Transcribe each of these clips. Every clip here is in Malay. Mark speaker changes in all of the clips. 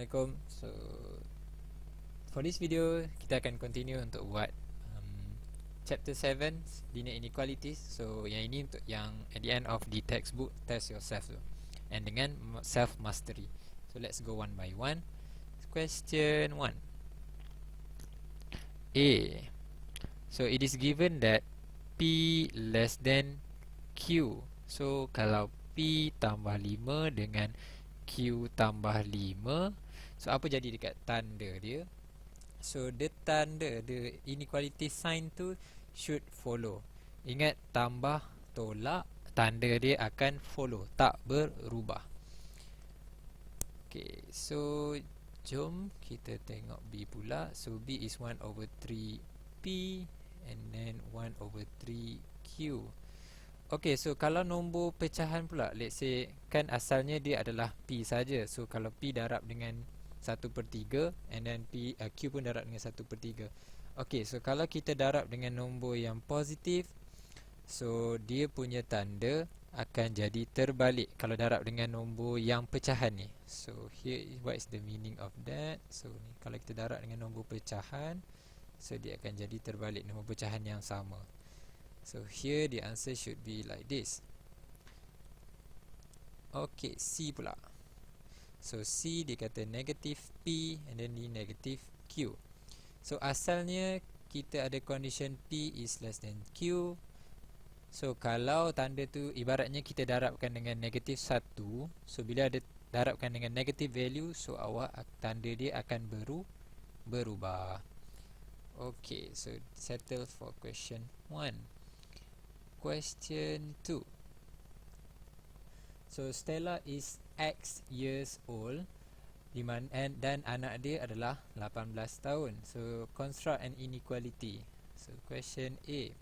Speaker 1: Assalamualaikum. So for this video kita akan continue untuk buat chapter 7 linear inequalities. So yang ini untuk yang at the end of the textbook test yourself tu, and dengan self mastery. So let's go one by one. Question 1 A. So it is given that P less than Q. So kalau P tambah 5 dengan Q tambah 5, so apa jadi dekat tanda dia? So the tanda, the inequality sign tu should follow. Ingat, tambah tolak, tanda dia akan follow, tak berubah. Okay, so jom kita tengok B pula. So B is 1 over 3P and then 1 over 3Q. Okay, so kalau nombor pecahan pula, let's say kan asalnya dia adalah P saja. So kalau P darab dengan 1/3 and then Q pun darab dengan 1/3. Okay, so kalau kita darab dengan nombor yang positif, so dia punya tanda akan jadi terbalik kalau darab dengan nombor yang pecahan ni. So here is what is the meaning of that. So ni kalau kita darab dengan nombor pecahan, so dia akan jadi terbalik nombor pecahan yang sama. So here the answer should be like this. Okay, C pula. So C dia kata negative P and then ni negative Q. So asalnya kita ada condition P is less than Q. So kalau tanda tu ibaratnya kita darabkan dengan negative 1, so bila ada darabkan dengan negative value, so awak tanda dia akan berubah. Okay, so settle for question 1. Question 2. So Stella is X years old dan anak dia adalah 18 tahun. So construct an inequality. So question A.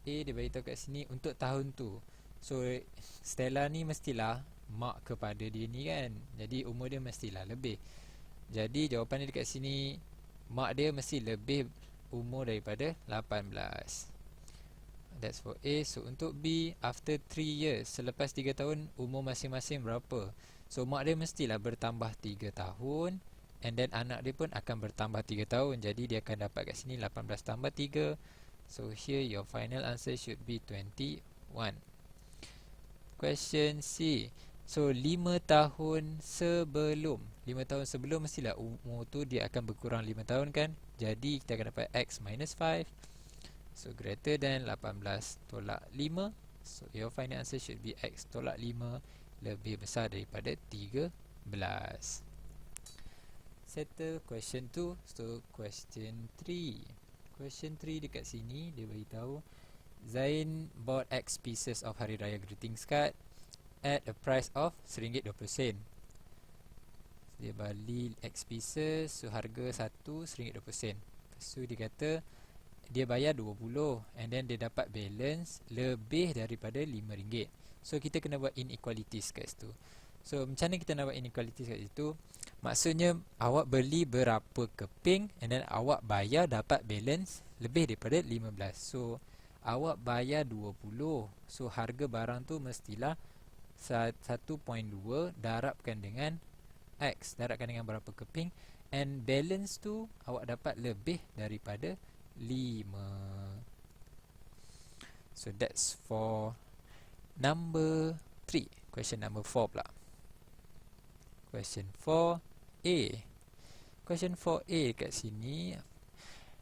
Speaker 1: A dia beritahu kat sini untuk tahun tu. So Stella ni mestilah mak kepada dia ni kan, jadi umur dia mestilah lebih. Jadi jawapan dia dekat sini, mak dia mesti lebih umur daripada 18. That's for A. So untuk B, after 3 years, selepas 3 tahun, umur masing-masing berapa? So mak dia mestilah bertambah 3 tahun, and then anak dia pun akan bertambah 3 tahun. Jadi dia akan dapat kat sini 18 tambah 3. So here your final answer should be 21. Question C. So 5 tahun sebelum, 5 tahun sebelum mestilah umur tu dia akan berkurang 5 tahun kan? Jadi kita akan dapat X minus 5. So greater than 18 tolak 5. So your final answer should be X tolak 5 lebih besar daripada 13. Settle question 2. So question 3. Question 3 dekat sini dia beritahu Zain bought X pieces of Hari Raya greetings card at a price of RM1.20. Dia beli X pieces, so harga 1 RM1.20. So dia kata dia bayar 20 and then dia dapat balance lebih daripada RM5. So kita kena buat inequalities kat situ. So macam mana kita nak buat inequalities kat situ? Maksudnya awak beli berapa keping and then awak bayar dapat balance lebih daripada 15. So awak bayar 20. So harga barang tu mestilah 1.2 darabkan dengan X, darabkan dengan berapa keping, and balance tu awak dapat lebih daripada 5. So that's for number 3. Question number 4 pula. Question 4A. Question 4A kat sini,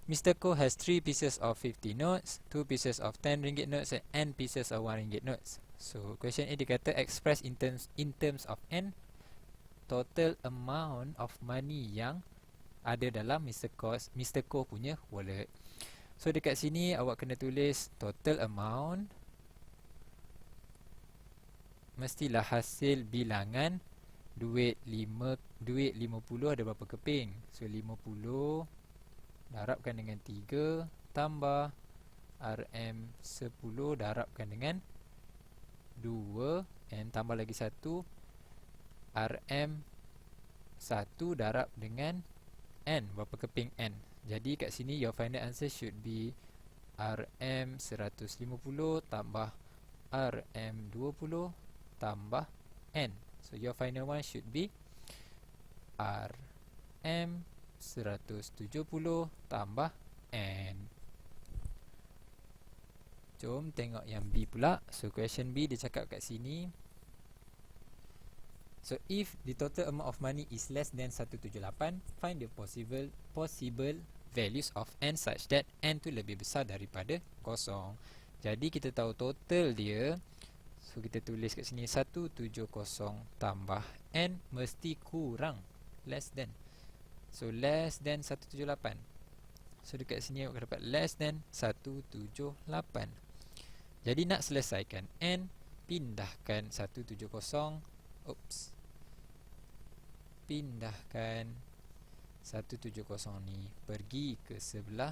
Speaker 1: Mr. Koh has 3 pieces of 50 notes, 2 pieces of 10 ringgit notes and n pieces of 1 ringgit notes. So question A dia kata express in terms of n total amount of money yang ada dalam Mr. Koh punya wallet. So dekat sini awak kena tulis total amount mestilah hasil bilangan duit 50 ada berapa keping. So 50 darabkan dengan 3 tambah RM10 darabkan dengan 2 and tambah lagi 1 RM1 darab dengan N, berapa keping N. Jadi kat sini your final answer should be RM150 tambah RM20 tambah N. So your final one should be R M 170 tambah N. Jom tengok yang B pula. So question B dia cakap kat sini, so if the total amount of money is less than 178, find the possible values of N such that N tu lebih besar daripada kosong. Jadi kita tahu total dia, so kita tulis kat sini 170 tambah N mesti kurang less than. So less than 178. So dekat sini awak dapat less than 178. Jadi nak selesaikan N, pindahkan 170, pindahkan 170 ni pergi ke sebelah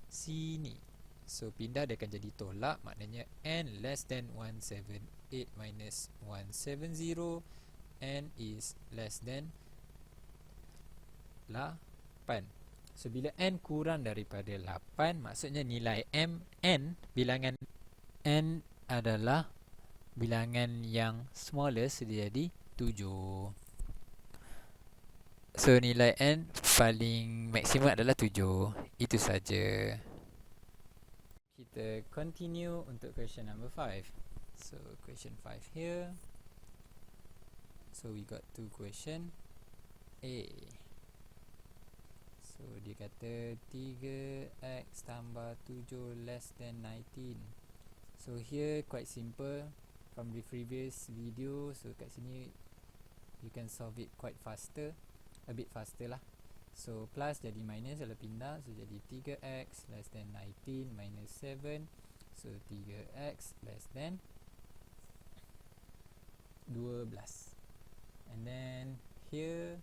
Speaker 1: sini. So pindah dia akan jadi tolak, maknanya N less than 178 minus 170, N is less than 8. So bila N kurang daripada 8, maksudnya nilai N, bilangan N adalah bilangan yang smallest, dia jadi 7. So nilai N paling maksimum adalah 7. Itu saja. Kita continue untuk question number 5. So question 5 here. So we got 2 question. A. So dia kata 3x tambah 7 less than 19. So here quite simple from the previous video. So kat sini you can solve it quite faster, a bit faster lah. So plus jadi minus kalau pindah, so jadi 3x less than 19 minus 7. So 3x less than 12. And then here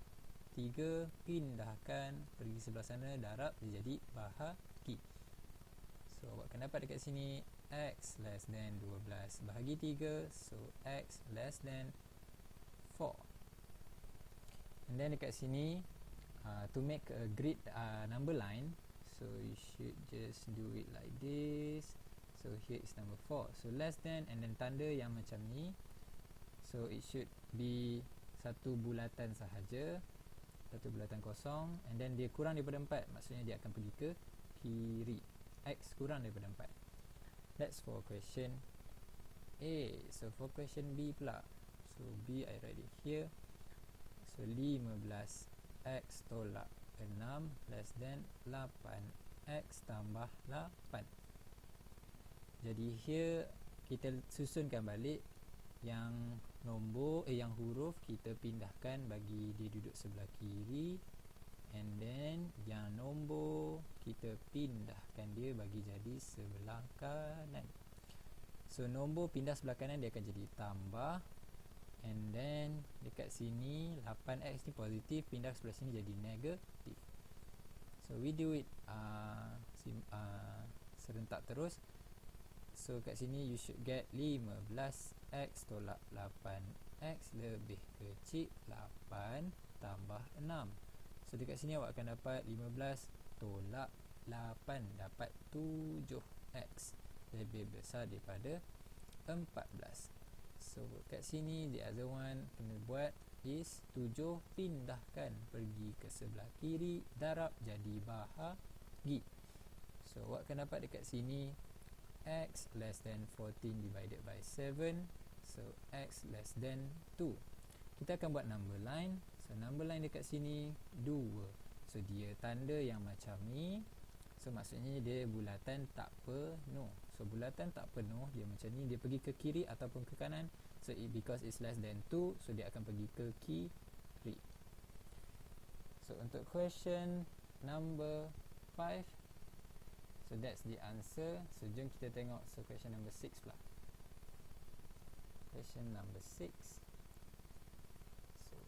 Speaker 1: 3 pindahkan pergi sebelah sana, darab dia jadi bahagi. So awak akan dapat dekat sini x less than 12 bahagi 3. So x less than 4. And then dekat sini to make a grid number line, so you should just do it like this. So here is number 4. So less than and then tanda yang macam ni. So it should be satu bulatan sahaja, satu bulatan kosong. And then dia kurang daripada 4, maksudnya dia akan pergi ke kiri. X kurang daripada 4. That's for question A. So for question B pula, so B I write it here. So 15x tolak 6 less than 8x tambah 8. Jadi here kita susunkan balik yang nombor yang huruf kita pindahkan bagi dia duduk sebelah kiri, and then yang nombor kita pindahkan dia bagi jadi sebelah kanan. So nombor pindah sebelah kanan dia akan jadi tambah, and then dekat sini 8x ni positif, pindah sebelah sini jadi negatif. So we do it serentak terus. So kat sini you should get 15x tolak 8x lebih kecil 8 tambah 6. So dekat sini awak akan dapat 15 tolak 8 dapat 7x lebih besar daripada 14. So kat sini the other one kena buat is 7 pindahkan pergi ke sebelah kiri, darab jadi bahagi. So awak akan dapat dekat sini x less than 14 divided by 7. So x less than 2. Kita akan buat number line. So number line dekat sini 2. So dia tanda yang macam ni. So maksudnya dia bulatan tak penuh. So bulatan tak penuh dia macam ni, dia pergi ke kiri ataupun ke kanan. So because it's less than 2, so dia akan pergi ke kiri. So untuk question number 5, so that's the answer. So jom kita tengok so question number 6 pula. Question number 6. So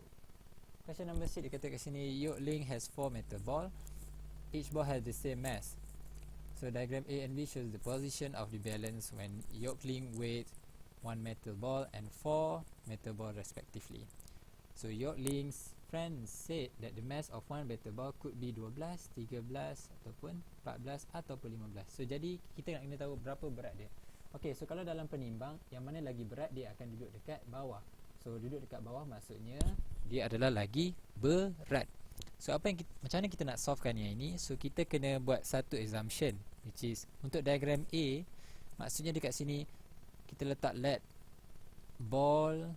Speaker 1: question number 6 dia kata kat sini yoke has 4 metal ball. Each ball has the same mass. So diagram A and B shows the position of the balance when yoke weighs 1 metal ball and 4 metal ball respectively. So yoke friends said that the mass of one metal ball could be 12, 13 ataupun 14 ataupun 15. So jadi kita nak kena tahu berapa berat dia. Okay, so kalau dalam penimbang yang mana lagi berat dia akan duduk dekat bawah. So So duduk dekat bawah maksudnya dia adalah lagi berat. So apa yang macam mana kita nak solvekan yang ini? So kita kena buat satu assumption, which is untuk diagram A, maksudnya dekat sini kita letak let ball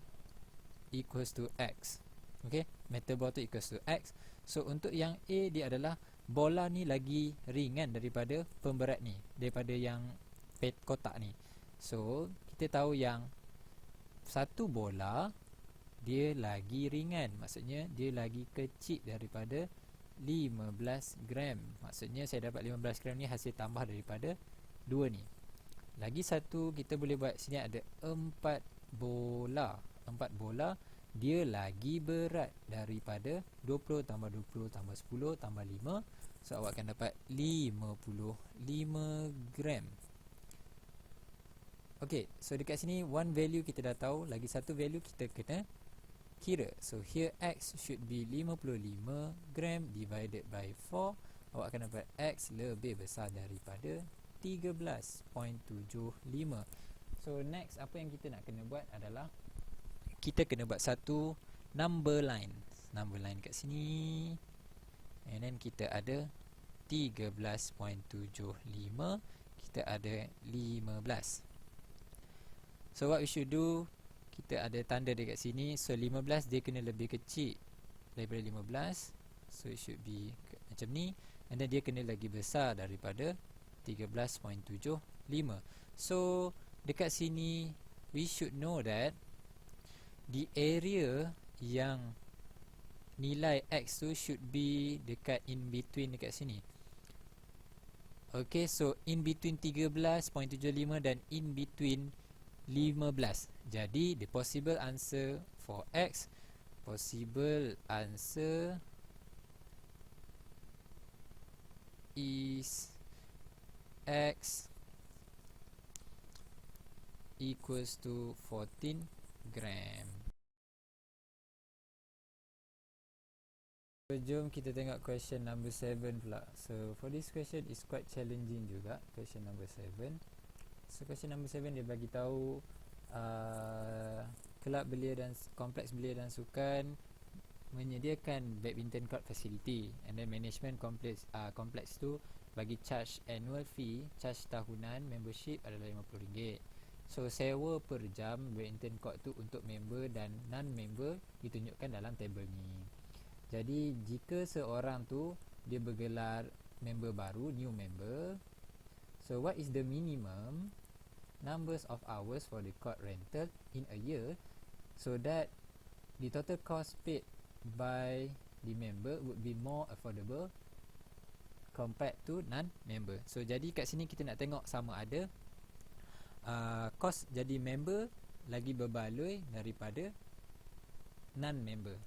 Speaker 1: equals to X. Okay, meter ball tu equals to X. So untuk yang A, dia adalah bola ni lagi ringan daripada pemberat ni, daripada yang kotak ni. So kita tahu yang satu bola dia lagi ringan, maksudnya dia lagi kecil daripada 15 gram. Maksudnya saya dapat 15 gram ni hasil tambah daripada 2 ni. Lagi satu kita boleh buat sini ada 4 bola. 4 bola dia lagi berat daripada 20 tambah 20 tambah 10 tambah 5. So awak akan dapat 55 gram. Okay, so dekat sini one value kita dah tahu, lagi satu value kita kena kira. So here X should be 55 gram divided by 4. Awak akan dapat X lebih besar daripada 13.75. So next apa yang kita nak kena buat adalah kita kena buat satu number line. Number line kat sini. And then kita ada 13.75, kita ada 15. So what we should do, kita ada tanda dekat sini. So 15 dia kena lebih kecil daripada 15. So it should be macam ni. And then dia kena lagi besar daripada 13.75. So dekat sini we should know that the area yang nilai X tu should be dekat in between dekat sini. Okay, so in between 13.75 dan in between 15. Jadi the possible answer for X, possible answer is X equals to 14 gram. So jom kita tengok question number 7 pula. So for this question is quite challenging juga, question number 7. So question number 7 dia bagi tahu kelab belia dan kompleks belia dan sukan menyediakan badminton court facility, and then management kompleks tu bagi charge annual fee, charge tahunan membership adalah RM50. So sewa per jam badminton court tu untuk member dan non-member ditunjukkan dalam tabel ni. Jadi jika seorang tu dia bergelar member baru, new member, so what is the minimum numbers of hours for the court rental in a year so that the total cost paid by the member would be more affordable compared to non-member. So jadi kat sini kita nak tengok sama ada cost jadi member lagi berbaloi daripada non-member.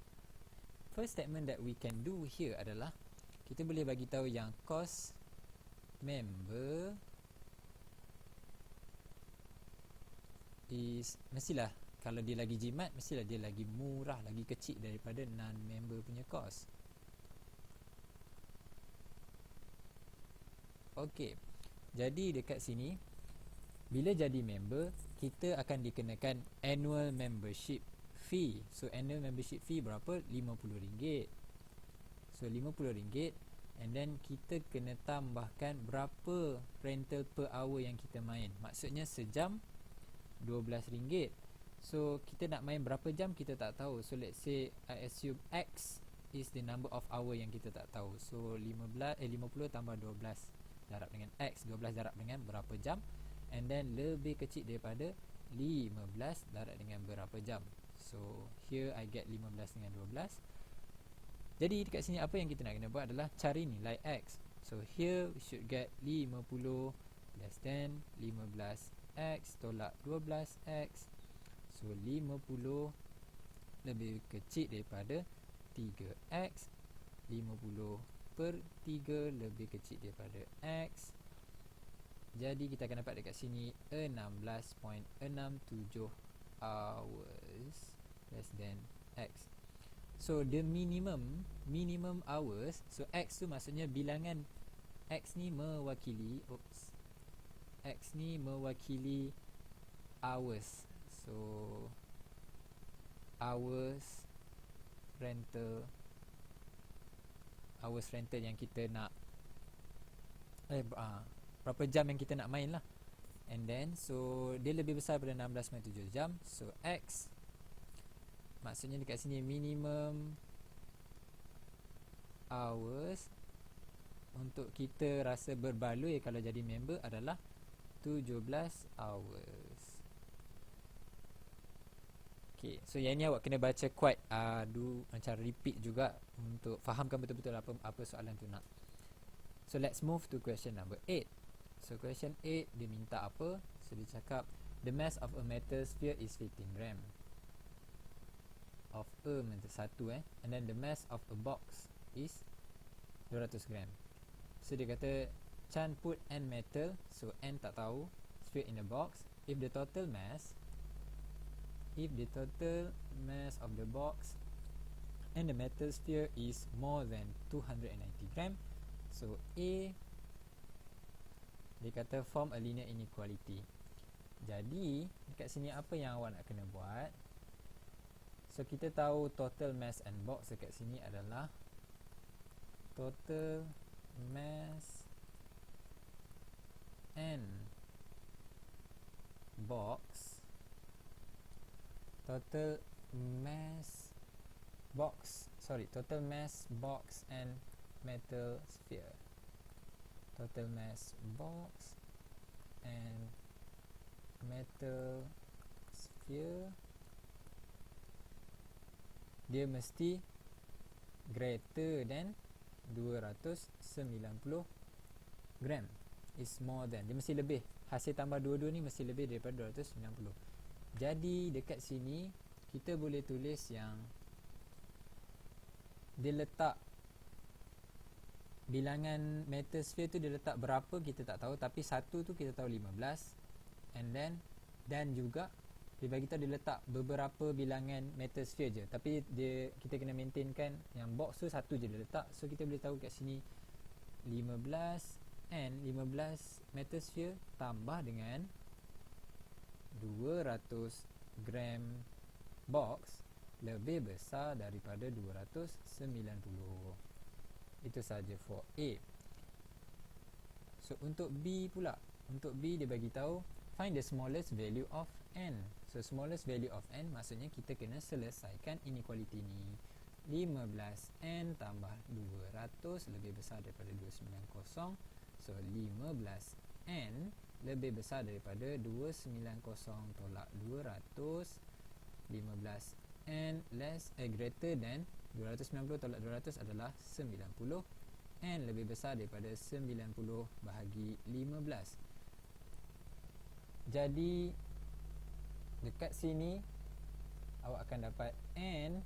Speaker 1: First statement that we can do here adalah kita boleh bagi tahu yang cost member is mestilah kalau dia lagi jimat mestilah dia lagi murah, lagi kecil daripada non-member punya cost. Okey. Jadi dekat sini bila jadi member kita akan dikenakan annual membership fee. So annual membership fee berapa? RM50. So RM50, and then kita kena tambahkan berapa rental per hour yang kita main. Maksudnya sejam RM12. So kita nak main berapa jam kita tak tahu. So let's say I assume X is the number of hour yang kita tak tahu. So 50 tambah 12 darab dengan X, 12 darab dengan berapa jam, and then lebih kecil daripada 15 darab dengan berapa jam. So here I get 15 dengan 12. Jadi dekat sini apa yang kita nak kena buat adalah cari nilai X. So here we should get 50 less than 15X tolak 12X. So 50 lebih kecil daripada 3X. 50 per 3 lebih kecil daripada X. Jadi kita akan dapat dekat sini 16.67 hours less than X. So the minimum hours, so X tu maksudnya bilangan X ni mewakili X ni mewakili hours. So hours rental yang kita nak berapa jam yang kita nak main lah. And then so dia lebih besar daripada 16.7 jam. So X maksudnya dekat sini minimum hours untuk kita rasa berbaloi kalau jadi member adalah 17 hours. Okay, so yang ni awak kena baca quite macam repeat juga untuk fahamkan betul-betul apa soalan tu nak. So let's move to question number 8. So question 8 dia minta apa? So dia cakap the mass of a metal sphere is 15 gram. Of a metal satu and then the mass of a box is 200 gram. So dia kata Chan put n metal, so n tak tahu, straight in a box. If the total mass of the box and the metal sphere is more than 290 gram, so A dia kata form a linear inequality. Jadi dekat sini apa yang awak nak kena buat? So kita tahu total mass and box dekat sini adalah total mass and box, total mass box and metal sphere, total mass box and metal sphere dia mesti greater than 290 gram. Is more than, dia mesti lebih, hasil tambah dua-dua ni mesti lebih daripada 290. Jadi dekat sini kita boleh tulis yang dia letak bilangan metal sphere tu, dia letak berapa kita tak tahu, tapi satu tu kita tahu 15. And then dan juga dia bagi tahu dia letak beberapa bilangan metal sphere je, tapi kita kena maintainkan yang box tu satu je dia letak. So kita boleh tahu kat sini 15 metal sphere tambah dengan 200 gram box lebih besar daripada 290. Itu saja for A. So untuk B pula, untuk B dia bagi tahu find the smallest value of n. So smallest value of n maksudnya kita kena selesaikan inequality ni. 15n tambah 200 lebih besar daripada 290. So 15n lebih besar daripada 290 tolak 200. 15n greater than 290 tolak 200 adalah 90. N lebih besar daripada 90 bahagi 15. Jadi dekat sini awak akan dapat n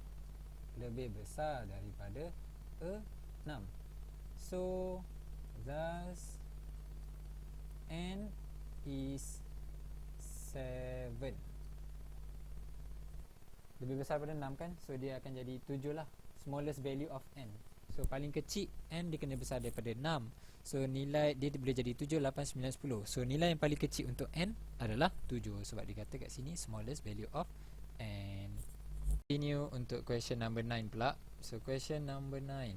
Speaker 1: lebih besar daripada 6. So thus n is 7. Lebih besar daripada 6 kan, so dia akan jadi 7 lah, smallest value of n. So paling kecil n dia kena besar daripada 6. So nilai dia boleh jadi 7, 8, 9, 10. So nilai yang paling kecil untuk n adalah 7. Sebab dia kata kat sini smallest value of n. Continue untuk question number 9 pula. So question number 9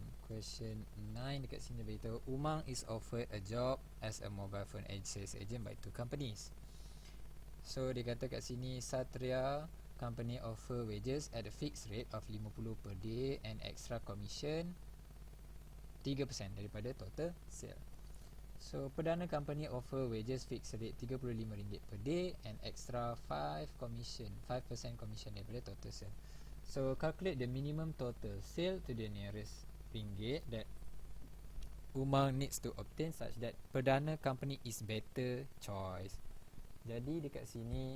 Speaker 1: dekat sini beritahu Umang is offered a job as a mobile phone sales agent by 2 companies. So dia kata kat sini Satria company offer wages at a fixed rate of 50 per day and extra commission 3% daripada total sale. So perdana company offer wages fixed rate RM35 per day and extra 5% commission daripada total sale. So calculate the minimum total sale to the nearest ringgit that Umang needs to obtain such that perdana company is better choice. Jadi dekat sini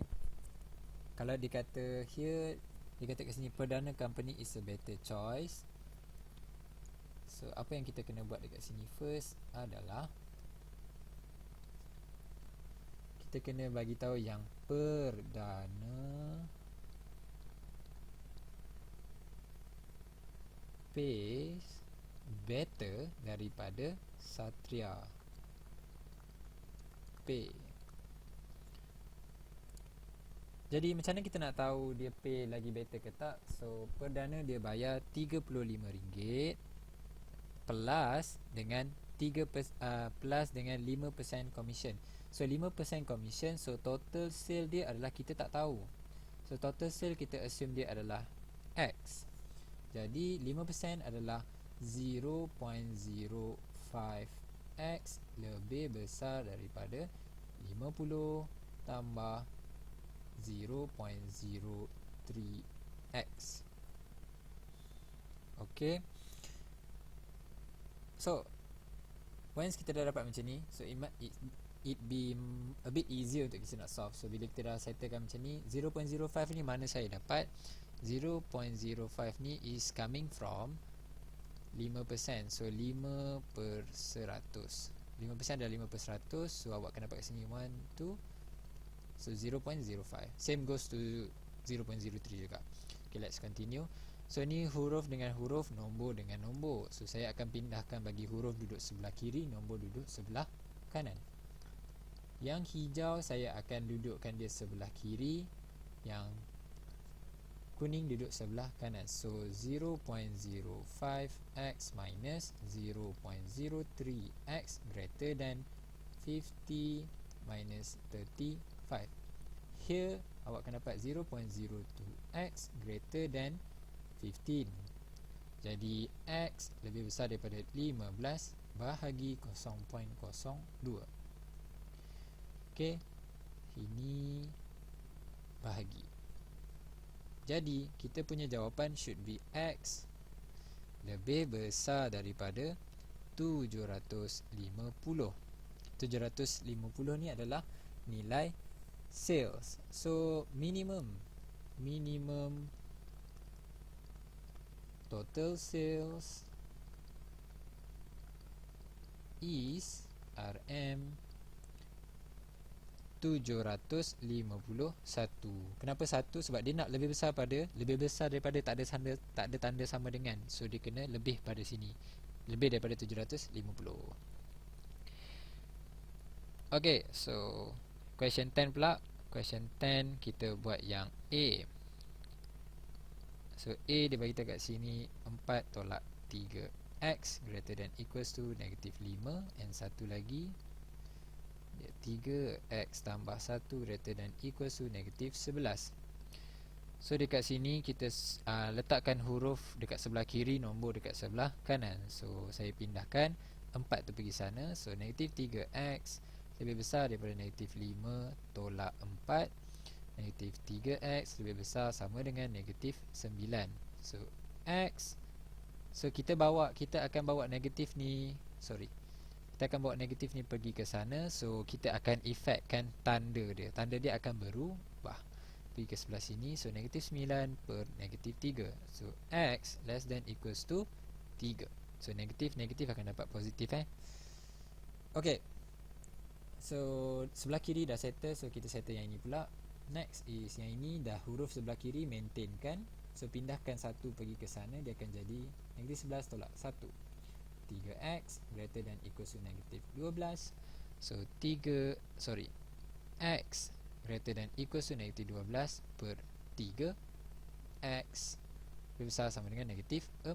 Speaker 1: kalau dikata here, dikata kat sini perdana company is a better choice. So apa yang kita kena buat dekat sini first adalah kita kena bagi tahu yang perdana pays better daripada Satria pay. Jadi macam mana kita nak tahu dia pay lagi better ke tak? So perdana dia bayar RM35 plus dengan 5% commission. So 5% commission, so total sale dia adalah kita tak tahu. So total sale kita assume dia adalah X. Jadi 5% adalah 0.05X lebih besar daripada 50 tambah 0.03X. Okay. So once kita dah dapat macam ni, so it be a bit easier untuk kita nak solve. So bila kita dah settlekan macam ni, 0.05 ni mana saya dapat? 0.05 ni is coming from 5%. So 5 per 100. 5% adalah 5 per 100. So awak akan dapat kat sini 1, 2. So 0.05. Same goes to 0.03 juga. Okay, let's continue. So ni huruf dengan huruf, nombor dengan nombor. So saya akan pindahkan bagi huruf duduk sebelah kiri, nombor duduk sebelah kanan. Yang hijau saya akan dudukkan dia sebelah kiri, yang kuning duduk sebelah kanan. So 0.05x minus 0.03x greater than 50 minus 35. Here awak akan dapat 0.02x greater than 15. Jadi x lebih besar daripada 15 bahagi 0.02. Okey, ini bahagi. Jadi kita punya jawapan should be x lebih besar daripada 750. 750 ni adalah nilai sales. So minimum total sales is RM 751. Kenapa 1? Sebab dia nak lebih besar daripada tak ada tanda sama dengan. So dia kena lebih pada sini, lebih daripada 750. Okay, so question 10 pula. Question 10 kita buat yang A. So A dia bagi tahu kat sini 4 tolak 3 X greater than equals to negative 5. And satu lagi dia 3X tambah 1 greater than equals to negative 11. So dekat sini kita letakkan huruf dekat sebelah kiri, nombor dekat sebelah kanan. So saya pindahkan 4 tu pergi sana. So negative 3X lebih besar daripada negatif 5 tolak 4. Negatif 3x lebih besar sama dengan negatif 9. So x, so kita akan bawa negatif ni, kita akan bawa negatif ni pergi ke sana. So kita akan efekkan tanda dia. Tanda dia akan berubah pergi ke sebelah sini. So negatif 9 per negatif 3. So x less than equals to 3. So negatif akan dapat positif. Okay, so sebelah kiri dah settle. So kita settle yang ini pula. Next is yang ini dah huruf sebelah kiri maintain kan. So pindahkan 1 pergi ke sana, dia akan jadi negatif 11 tolak 1. 3x greater than equals to negatif 12. So x greater than equals to negatif 12 per 3x lebih besar sama dengan negatif 4.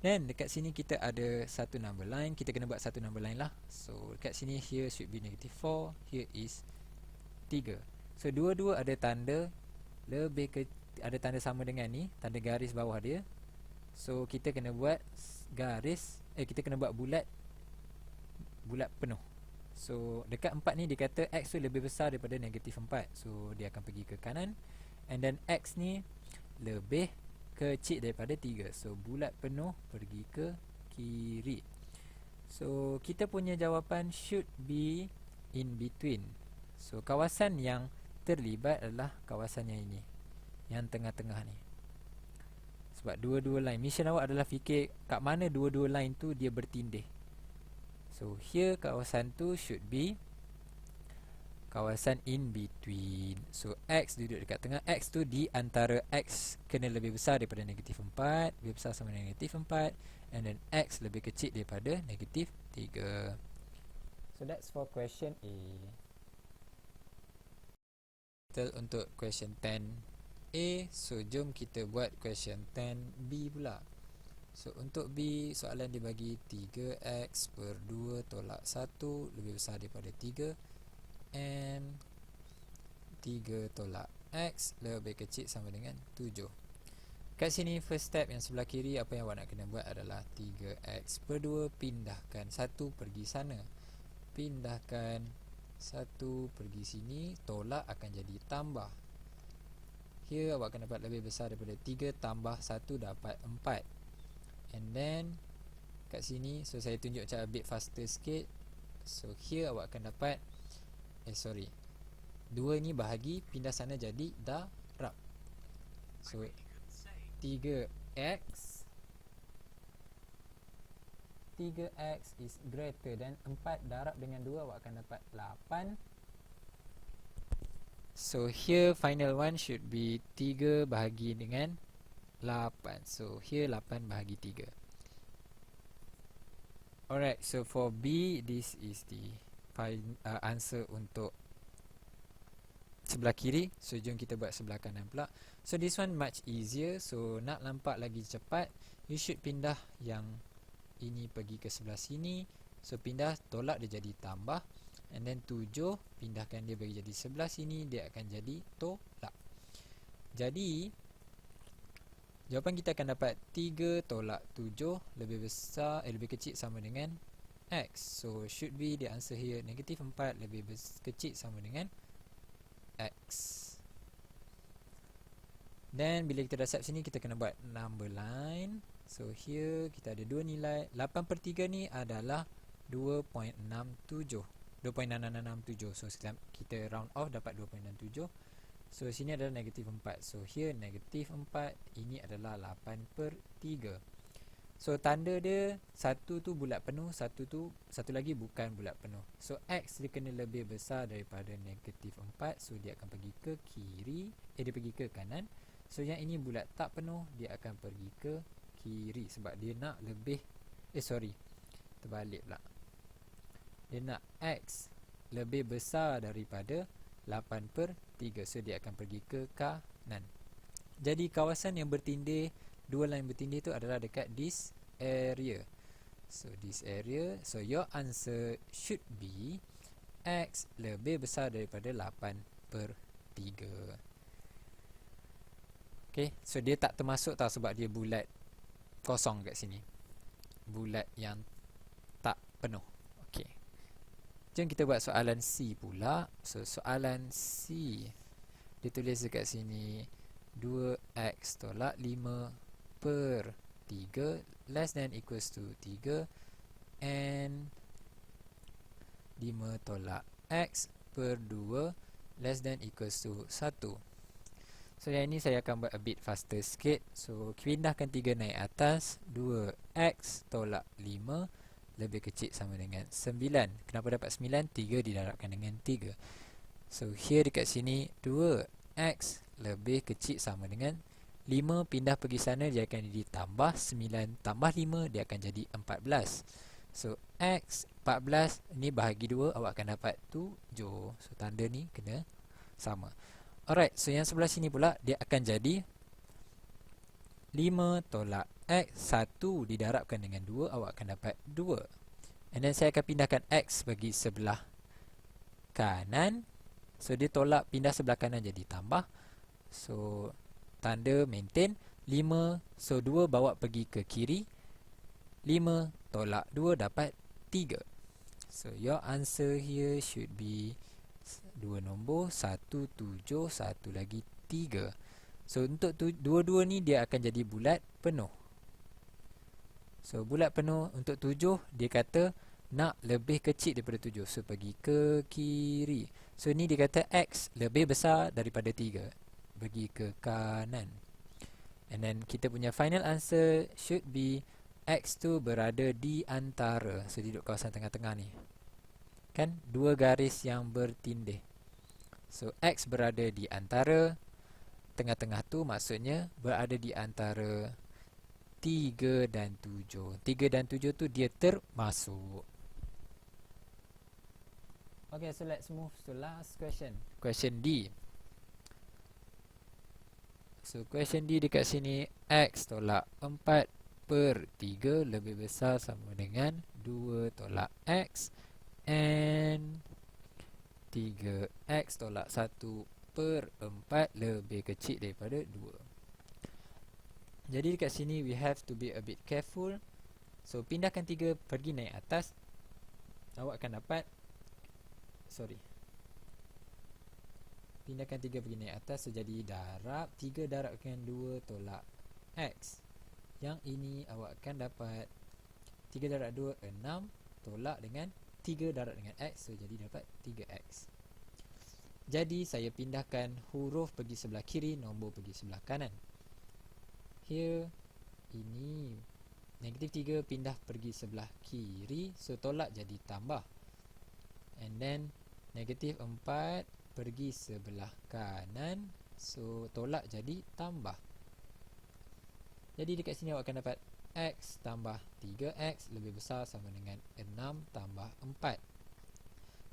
Speaker 1: Dan dekat sini kita ada satu number line. Kita kena buat satu number line lah. So dekat sini here should be negative 4. Here is 3. So dua-dua ada tanda ada tanda sama dengan ni, tanda garis bawah dia. So kita kena buat kita kena buat bulat penuh. So dekat 4 ni dia kata x tu lebih besar daripada negatif 4. So dia akan pergi ke kanan. And then x ni lebih kecil daripada 3. So bulat penuh pergi ke kiri. So kita punya jawapan should be in between. So kawasan yang terlibat adalah kawasan yang ini, yang tengah-tengah ni. Sebab dua-dua line, mission awak adalah fikir kat mana dua-dua line tu dia bertindih. So here kawasan tu should be kawasan in between. So x duduk dekat tengah. X tu di antara x kena lebih besar daripada negatif 4, lebih besar sama dengan negatif 4. And then x lebih kecil daripada negatif 3. So that's for question A. settle untuk question 10A. So jom kita buat question 10B pula. So untuk B, soalan dia bagi 3x per 2 tolak 1 lebih besar daripada 3, and 3 tolak x lebih kecil sama dengan 7. Kat sini first step yang sebelah kiri, apa yang awak nak kena buat adalah 3x per 2 pindahkan 1 pergi sana, pindahkan 1 pergi sini, tolak akan jadi tambah. Here awak akan dapat lebih besar daripada 3 tambah 1 dapat 4. And then kat sini, so saya tunjuk cara a bit faster sikit. So here awak akan dapat 2 ni bahagi, pindah sana jadi darab. So 3x is greater than 4 darab dengan 2, awak akan dapat 8. So here final one should be 3 bahagi dengan 8. So here 8 bahagi 3. Alright, so for B, this is the answer untuk sebelah kiri. So jom kita buat sebelah kanan pula. So this one much easier. So nak nampak lagi cepat, you should pindah yang ini pergi ke sebelah sini. So pindah, tolak dia jadi tambah. And then 7, pindahkan dia bagi jadi sebelah sini, dia akan jadi tolak. Jadi jawapan kita akan dapat 3 tolak 7 lebih besar, lebih kecil sama dengan x. So should be the answer here, negatif 4 lebih kecil sama dengan x. Dan bila kita dah set sini, kita kena buat number line. So here kita ada 2 nilai. 8 per 3 ni adalah 2.67. So kita round off dapat 2.67. So sini adalah negatif 4. So here negatif 4, ini adalah 8 per 3. So tanda dia, satu tu bulat penuh, satu lagi bukan bulat penuh. So x dia kena lebih besar daripada negatif 4. So dia akan pergi ke kiri, dia pergi ke kanan. So yang ini bulat tak penuh, dia akan pergi ke kiri sebab dia nak lebih, terbalik pula. Dia nak x lebih besar daripada 8 per 3. So dia akan pergi ke kanan. Jadi kawasan yang bertindih, dua line bertindih tu adalah dekat this area. So this area, so your answer should be x lebih besar daripada 8 per 3. Okay, so dia tak termasuk tau sebab dia bulat kosong kat sini, bulat yang tak penuh. Okay, jom kita buat soalan C pula. So soalan C, dia tulis dekat sini 2x tolak 5 per 3 less than equals to 3, and 5 tolak x per 2 less than equals to 1. So yang ini saya akan buat a bit faster sikit. So pindahkan 3 naik atas, 2x tolak 5 lebih kecil sama dengan 9. Kenapa dapat 9? 3 didarabkan dengan 3. So here dekat sini 2x lebih kecil sama dengan 5, pindah pergi sana dia akan jadi tambah 9 tambah 5, dia akan jadi 14. So x 14 ni bahagi 2, awak akan dapat 7. So tanda ni kena sama. Alright, so yang sebelah sini pula dia akan jadi 5 tolak x, 1 didarabkan dengan 2, awak akan dapat 2. And then saya akan pindahkan x bagi sebelah kanan. So dia tolak, pindah sebelah kanan jadi tambah. So tanda maintain 5. So 2 bawa pergi ke kiri, 5 tolak 2 dapat 3. So your answer here should be 2 nombor, 1 7, 1 lagi 3. So untuk dua-dua ni dia akan jadi bulat penuh. So bulat penuh untuk 7, dia kata nak lebih kecil daripada 7. So pergi ke kiri. So ni dia kata x lebih besar daripada 3, pergi ke kanan. And then kita punya final answer should be x tu berada di antara, so duduk kawasan tengah-tengah ni, kan, dua garis yang bertindih. So x berada di antara, tengah-tengah tu maksudnya berada di antara 3 dan 7. 3 dan 7 tu dia termasuk. Okay, so let's move to last question. Question D. So question D dekat sini, X tolak 4/3 lebih besar sama dengan 2 tolak X, and 3X tolak 1/4 lebih kecil daripada 2. Jadi dekat sini we have to be a bit careful. So pindahkan 3 pergi naik atas, awak akan dapat, pindahkan 3 pergi naik atas. So jadi darab 3 darabkan 2 tolak X. Yang ini awak akan dapat 3 darab 2 6 tolak dengan 3 darab dengan X. So jadi dapat 3X. Jadi saya pindahkan huruf pergi sebelah kiri, nombor pergi sebelah kanan. Here, ini negatif 3 pindah pergi sebelah kiri, so tolak jadi tambah. And then negatif 4 pergi sebelah kanan, so tolak jadi tambah. Jadi dekat sini awak akan dapat X tambah 3X lebih besar sama dengan 6 tambah 4.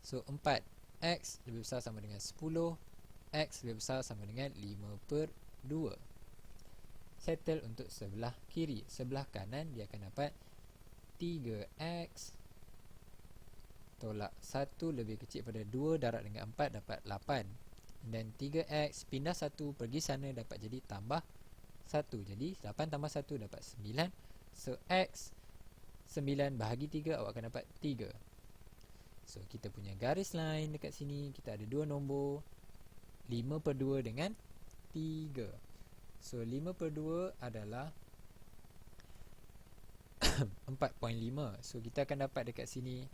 Speaker 1: So 4X lebih besar sama dengan 10, X lebih besar sama dengan 5/2. Settle untuk sebelah kiri. Sebelah kanan dia akan dapat 3X tolak 1 lebih kecil pada 2 darab dengan 4 dapat 8. Dan 3X pindah 1 pergi sana dapat jadi tambah 1. Jadi 8 tambah 1 dapat 9. So X 9 bahagi 3 awak akan dapat 3. So kita punya garis line dekat sini, kita ada dua nombor, 5/2 dengan 3. So 5/2 adalah 4.5. So kita akan dapat dekat sini,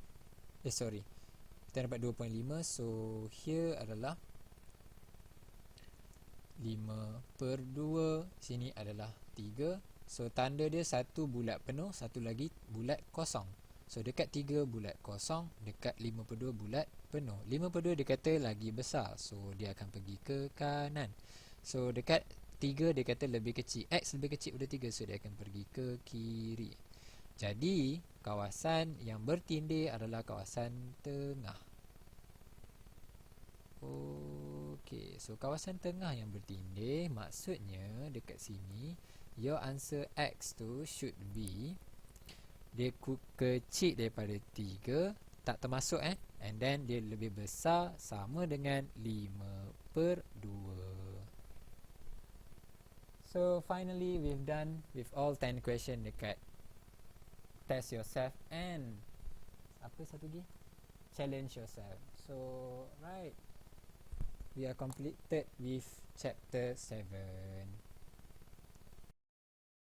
Speaker 1: kita dapat 2.5. So here adalah 5/2, sini adalah 3. So tanda dia satu bulat penuh, satu lagi bulat kosong. So dekat 3 bulat kosong, dekat 5/2 bulat penuh. 5/2 dia kata lagi besar, so dia akan pergi ke kanan. So dekat 3 dia kata lebih kecil, X lebih kecil pada 3, so dia akan pergi ke kiri. Jadi kawasan yang bertindih adalah kawasan tengah. Okey, so kawasan tengah yang bertindih, maksudnya dekat sini your answer X tu should be, dia kecil daripada 3, tak termasuk and then dia lebih besar sama dengan 5/2. So finally we've done with all 10 question dekat test yourself and apa satu lagi, challenge yourself. So right, we are completed with chapter 7.